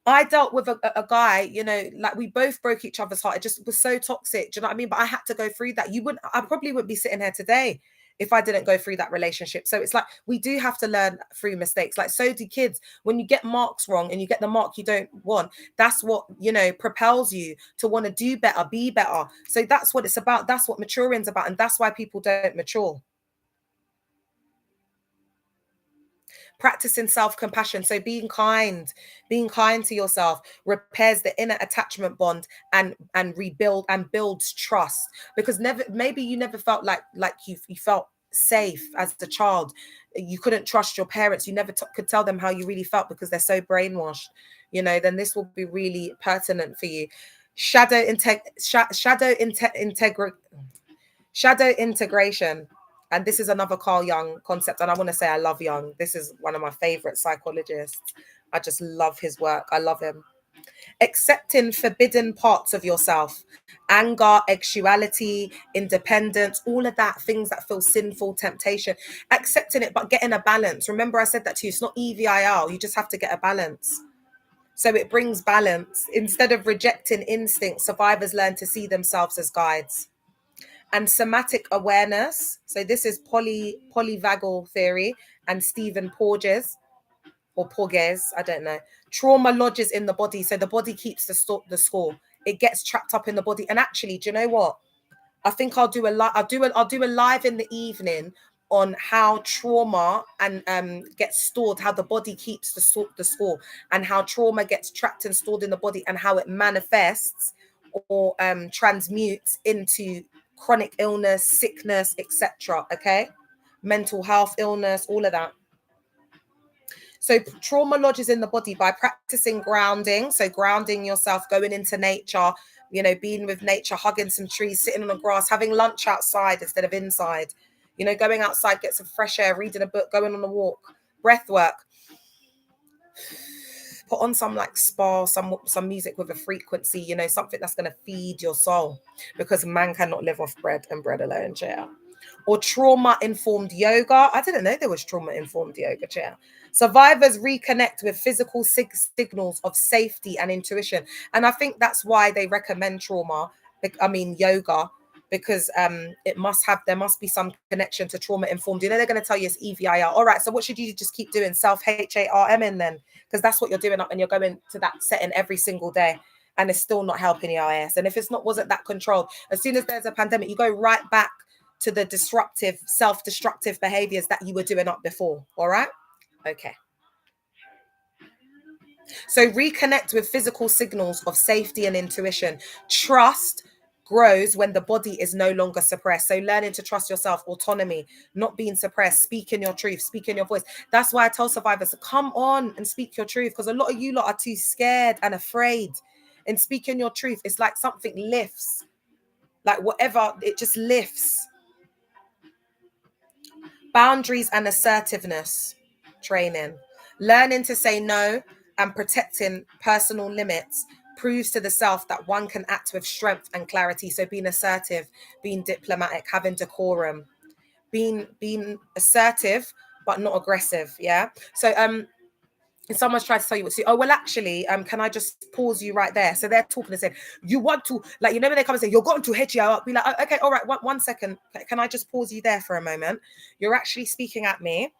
I dealt with a guy, like we both broke each other's heart. It just was so toxic. Do you know what I mean? But I had to go through that. I probably wouldn't be sitting here today if I didn't go through that relationship. So it's like we do have to learn through mistakes. Like, so do kids. When you get marks wrong and you get the mark you don't want, that's what, you know, propels you to want to do better, be better. So that's what it's about. That's what maturing's about. And that's why people don't mature. Practicing self-compassion, so being kind to yourself repairs the inner attachment bond and rebuild and builds trust, because maybe you never felt like you felt safe as a child. You couldn't trust your parents. You never could tell them how you really felt because they're so brainwashed, you know. Then this will be really pertinent for you. Shadow integration. And this is another Carl Jung concept. And I want to say I love Jung. This is one of my favorite psychologists. I just love his work. I love him. Accepting forbidden parts of yourself, anger, sexuality, independence, all of that, things that feel sinful, temptation, accepting it, but getting a balance. Remember, I said that to you. It's not EVIL. You just have to get a balance. So it brings balance. Instead of rejecting instinct, survivors learn to see themselves as guides. And somatic awareness. So this is polyvagal theory and Stephen Porges, or Porges, I don't know. Trauma lodges in the body. So the body keeps the score. It gets trapped up in the body. And actually, do you know what? I think I'll do a live in the evening on how trauma and gets stored, how the body keeps the score, and how trauma gets trapped and stored in the body, and how it manifests or transmutes into chronic illness, sickness, etc. Okay, mental health illness, all of that. So trauma lodges in the body by practicing grounding. So grounding yourself, going into nature, you know, being with nature, hugging some trees, sitting on the grass, having lunch outside instead of inside, you know, going outside, get some fresh air, reading a book, going on a walk, breath work. Put on some like spa, some music with a frequency, you know, something that's going to feed your soul, because man cannot live off bread and bread alone, chair. Or trauma-informed yoga. I didn't know there was trauma-informed yoga, chair. Survivors reconnect with physical signals of safety and intuition. And I think that's why they recommend yoga, because there must be some connection to trauma-informed. You know, they're going to tell you it's EVIR. All right, so what should you just keep doing? Self-HARM then? Because that's what you're doing, and you're going to that setting every single day, and it's still not helping your ass. And if wasn't that controlled, as soon as there's a pandemic, you go right back to the disruptive, self-destructive behaviors that you were doing up before. All right? Okay. So reconnect with physical signals of safety and intuition. Trust grows when the body is no longer suppressed. So learning to trust yourself, autonomy, not being suppressed, speaking your truth, speaking your voice. That's why I tell survivors to come on and speak your truth, because a lot of you lot are too scared and afraid. In speaking your truth, it's like something lifts. Like whatever, it just lifts. Boundaries and assertiveness training. Learning to say no and protecting personal limits proves to the self that one can act with strength and clarity. So being assertive, being diplomatic, having decorum, being assertive but not aggressive. Yeah. So if someone's tried to tell you what to do, oh well, actually, can I just pause you right there? So they're talking and saying, you want to, like, you know, when they come and say you're going to hit you, I'll be like, oh, okay, all right, one second, can I just pause you there for a moment? You're actually speaking at me.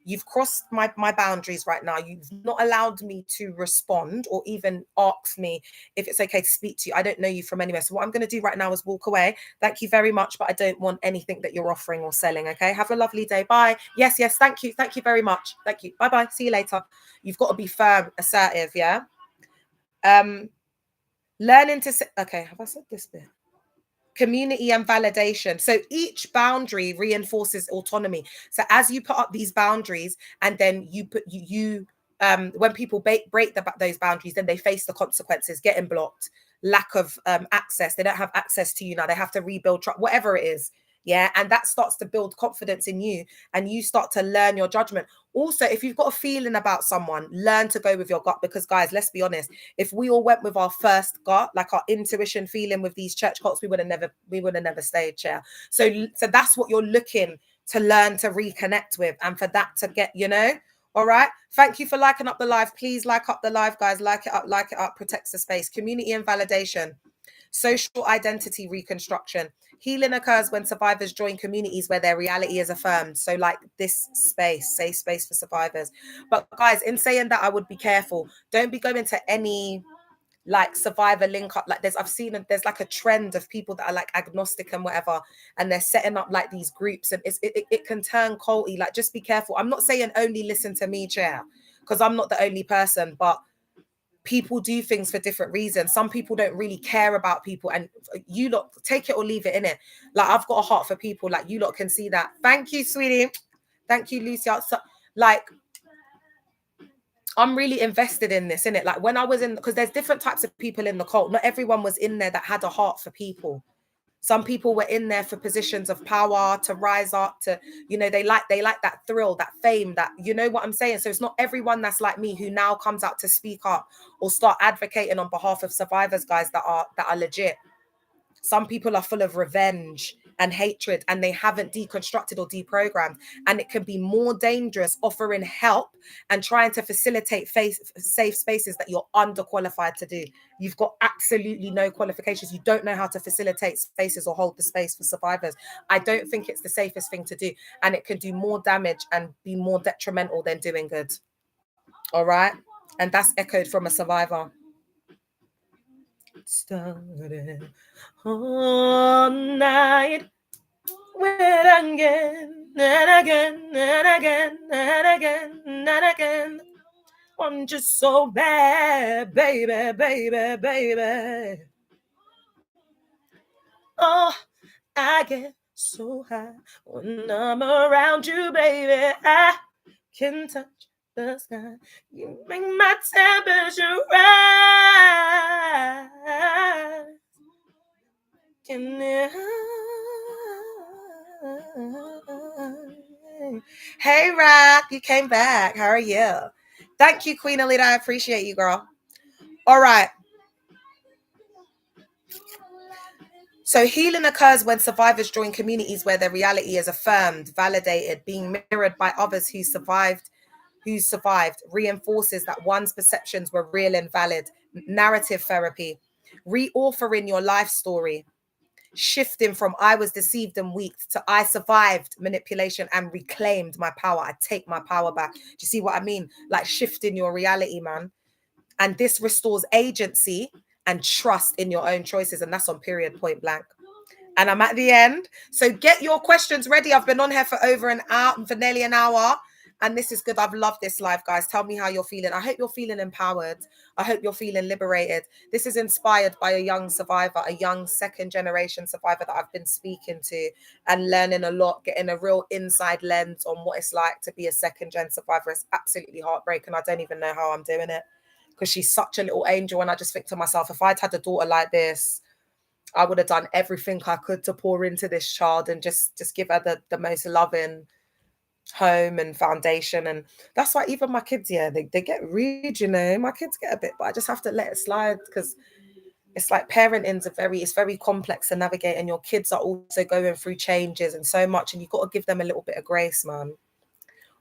You've crossed my boundaries right now. You've not allowed me to respond or even ask me if it's okay to speak to you. I don't know you from anywhere. So what I'm going to do right now is walk away. Thank you very much, but I don't want anything that you're offering or selling. Okay. Have a lovely day. Bye. Yes. Thank you. Thank you very much. Thank you. Bye. See you later. You've got to be firm, assertive. Yeah. Learning to say, okay, have I said this bit? Community and validation. So each boundary reinforces autonomy. So as you put up these boundaries, and then when people break those boundaries, then they face the consequences, getting blocked, lack of access. They don't have access to you now. They have to rebuild trust, whatever it is. Yeah. And that starts to build confidence in you, and you start to learn your judgment. Also, if you've got a feeling about someone, learn to go with your gut, because guys, let's be honest, if we all went with our first gut, like our intuition feeling with these church cults, we would have never stayed, chair. So that's what you're looking to learn to reconnect with, and for that to get, you know. All right. Thank you for liking up the live. Please like up the live, guys. Like it up, protects the space. Community and validation. Social identity reconstruction. Healing occurs when survivors join communities where their reality is affirmed. So like this space, safe space for survivors. But guys, in saying that, I would be careful. Don't be going to any like survivor link up. Like there's like a trend of people that are like agnostic and whatever, and they're setting up like these groups, and it can turn culty. Like just be careful. I'm not saying only listen to me, chair, because I'm not the only person, but people do things for different reasons. Some people don't really care about people, and you lot take it or leave it in it. Like I've got a heart for people, like you lot can see that. Thank you, sweetie. Thank you, Lucia. So, like I'm really invested in this, innit? Like when I was in, because there's different types of people in the cult. Not everyone was in there that had a heart for people. Some people were in there for positions of power, to rise up, to, you know, they like that thrill, that fame, that, you know what I'm saying? So it's not everyone that's like me who now comes out to speak up or start advocating on behalf of survivors, guys, that are legit. Some people are full of revenge and hatred, and they haven't deconstructed or deprogrammed. And it can be more dangerous offering help and trying to facilitate safe spaces that you're underqualified to do. You've got absolutely no qualifications. You don't know how to facilitate spaces or hold the space for survivors. I don't think it's the safest thing to do. And it can do more damage and be more detrimental than doing good. All right? And that's echoed from a survivor. Started all night with again and again and again and again and again. I'm just so bad, baby, baby, baby. Oh, I get so high when I'm around you, baby. I can touch the sky. You make my temperature rise. Hey, Rock, you came back. How are you? Thank you, Queen Alita. I appreciate you, girl. All right. So healing occurs when survivors join communities where their reality is affirmed, validated, being mirrored by others who survived, reinforces that one's perceptions were real and valid. Narrative therapy, reauthoring your life story, shifting from I was deceived and weak to I survived manipulation and reclaimed my power. I take my power back. Do you see what I mean? Like shifting your reality, man. And this restores agency and trust in your own choices. And that's on period, point blank. And I'm at the end. So get your questions ready. I've been on here for over an hour, for nearly an hour. And this is good. I've loved this live, guys. Tell me how you're feeling. I hope you're feeling empowered. I hope you're feeling liberated. This is inspired by a young survivor, a young second generation survivor that I've been speaking to and learning a lot, getting a real inside lens on what it's like to be a second gen survivor. It's absolutely heartbreaking. I don't even know how I'm doing it, because she's such a little angel. And I just think to myself, if I'd had a daughter like this, I would have done everything I could to pour into this child and just give her the most loving home and foundation. And that's why even my kids, yeah, they get rude, you know. My kids get a bit, but I just have to let it slide, because it's like parenting's it's very complex to navigate, and your kids are also going through changes and so much, and you've got to give them a little bit of grace, man.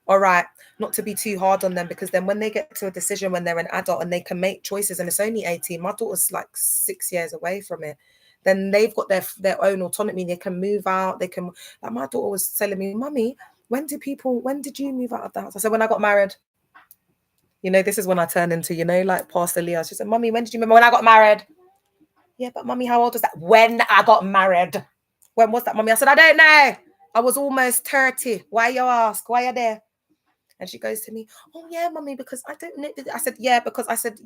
All right, not to be too hard on them, because then when they get to a decision when they're an adult and they can make choices, and it's only 18, my daughter's like 6 years away from it, then they've got their own autonomy. They can move out. They can, like my daughter was telling me, Mummy, when did you move out of the house? I said, when I got married. You know, this is when I turn into, you know, like Pastor Leah. She said, Mummy, when did you remember? When I got married. Yeah, but Mummy, how old was that? When I got married. When was that, Mummy? I said, I don't know. I was almost 30. Why you ask? Why are there? And she goes to me, oh yeah, Mummy, because I don't know. I said, yeah, because I said,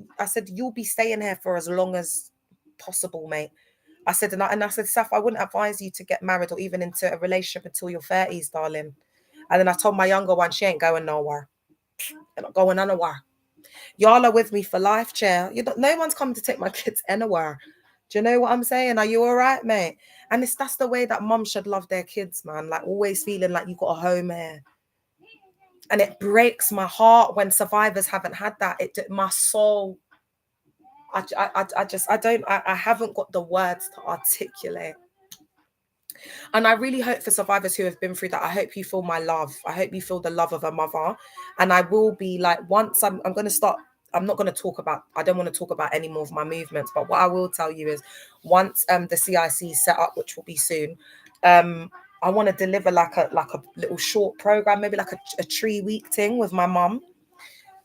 you'll be staying here for as long as possible, mate. I said, and I said, Saf, I wouldn't advise you to get married or even into a relationship until your 30s, darling. And then I told my younger one, she ain't going nowhere. They're not going anywhere. Y'all are with me for life, chair. No one's coming to take my kids anywhere. Do you know what I'm saying? Are you all right, mate? And that's the way that mum should love their kids, man. Like always feeling like you got a home here. And it breaks my heart when survivors haven't had that. My soul, I haven't got the words to articulate. And I really hope for survivors who have been through that, I hope you feel my love. I hope you feel the love of a mother. And I will be like, once I'm going to start I'm not going to talk about, I don't want to talk about any more of my movements, but what I will tell you is once the CIC is set up, which will be soon, I want to deliver like a little short program, maybe like a 3-week thing with my mum.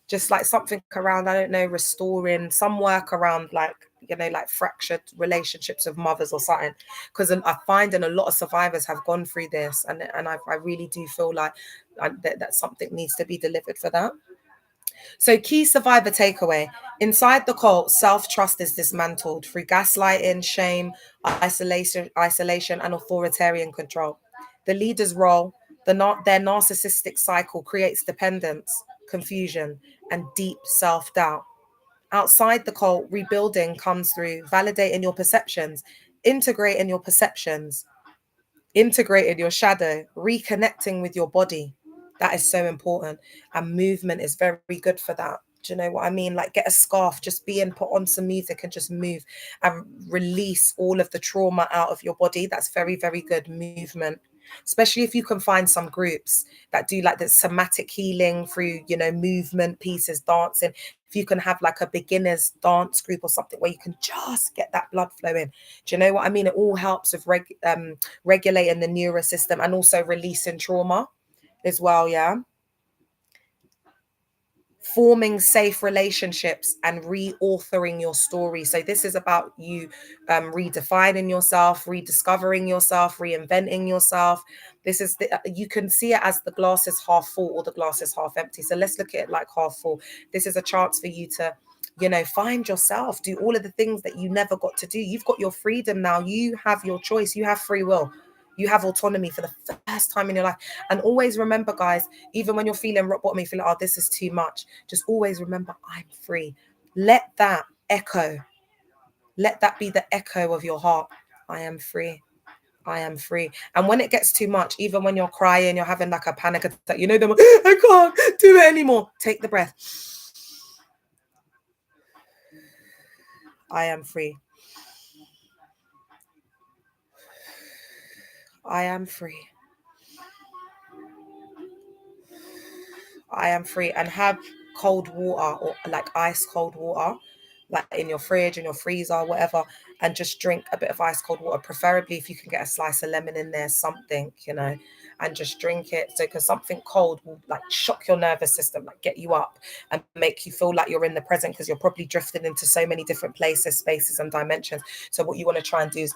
Just like something around, I don't know, restoring some work around like, you know, like fractured relationships of mothers or something. Because I find a lot of survivors have gone through this, and I really do feel like that something needs to be delivered for that. So key survivor takeaway. Inside the cult, self-trust is dismantled through gaslighting, shame, isolation, and authoritarian control. The leader's role, their narcissistic cycle creates dependence, confusion, and deep self-doubt. Outside the cult, rebuilding comes through validating your perceptions, integrating your perceptions, integrating your shadow, reconnecting with your body. That is so important. And movement is very good for that. Do you know what I mean? Like get a scarf, just put on some music and just move and release all of the trauma out of your body. That's very, very good movement. Especially if you can find some groups that do like the somatic healing through, you know, movement pieces, dancing. If you can have like a beginner's dance group or something where you can just get that blood flowing. Do you know what I mean? It all helps with regulating the nervous system and also releasing trauma as well. Yeah. Forming safe relationships and reauthoring your story. So this is about you redefining yourself, rediscovering yourself, reinventing yourself. This is you can see it as the glass is half full or the glass is half empty. So let's look at it like half full. This is a chance for you to, you know, find yourself, do all of the things that you never got to do. You've got your freedom now. You have your choice. You have free will. You have autonomy for the first time in your life. And always remember, guys, even when you're feeling rock bottom, you feel like, oh, this is too much. Just always remember, I'm free. Let that echo. Let that be the echo of your heart. I am free. I am free. And when it gets too much, even when you're crying, you're having like a panic attack, you know, I can't do it anymore. Take the breath. I am free. I am free. I am free. And have cold water or like ice cold water, like in your fridge, in your freezer, whatever, and just drink a bit of ice cold water, preferably if you can get a slice of lemon in there, something, you know, and just drink it. So because something cold will like shock your nervous system, like get you up and make you feel like you're in the present, because you're probably drifting into so many different places, spaces and dimensions. So what you want to try and do is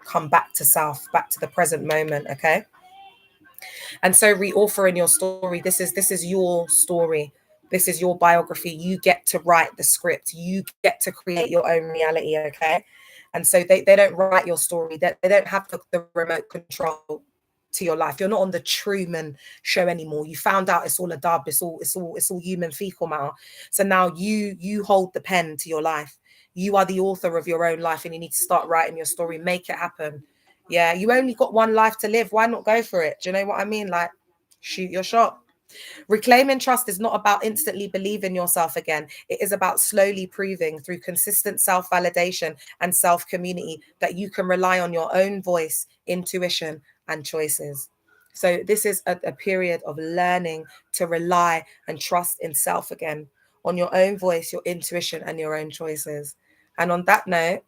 come back to self, back to the present moment. Okay. And so reauthoring your story, this is your story. This is your biography. You get to write the script. You get to create your own reality, okay? And so they don't write your story. They don't have the remote control to your life. You're not on the Truman Show anymore. You found out it's all a dub. It's all human fecal matter. So now you hold the pen to your life. You are the author of your own life, and you need to start writing your story. Make it happen. Yeah, you only got one life to live. Why not go for it? Do you know what I mean? Like, shoot your shot. Reclaiming trust is not about instantly believing yourself again. It is about slowly proving through consistent self-validation and self-community that you can rely on your own voice, intuition, and choices. So this is a period of learning to rely and trust in self again, on your own voice, your intuition, and your own choices. And on that note,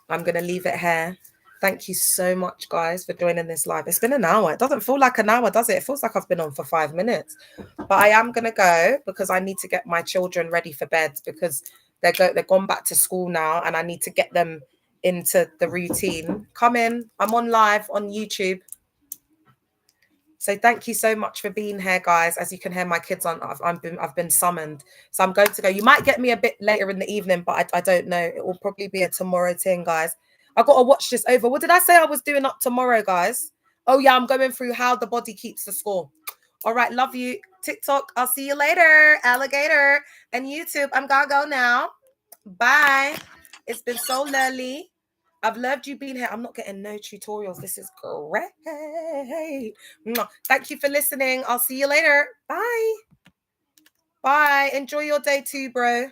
I'm going to leave it here. Thank you so much, guys, for joining this live. It's been an hour. It doesn't feel like an hour, does it? It feels like I've been on for 5 minutes. But I am going to go because I need to get my children ready for bed, because they're gone back to school now, and I need to get them into the routine. Come in. I'm on live on YouTube. So thank you so much for being here, guys. As you can hear, my kids I've been summoned. So I'm going to go. You might get me a bit later in the evening, but I don't know. It will probably be a tomorrow thing, guys. I got to watch this over. What did I say I was doing up tomorrow, guys? Oh, yeah, I'm going through how the body keeps the score. All right, love you. TikTok, I'll see you later. Alligator. And YouTube, I'm going to go now. Bye. It's been so lovely. I've loved you being here. I'm not getting no tutorials. This is great. Thank you for listening. I'll see you later. Bye. Bye. Enjoy your day too, bro.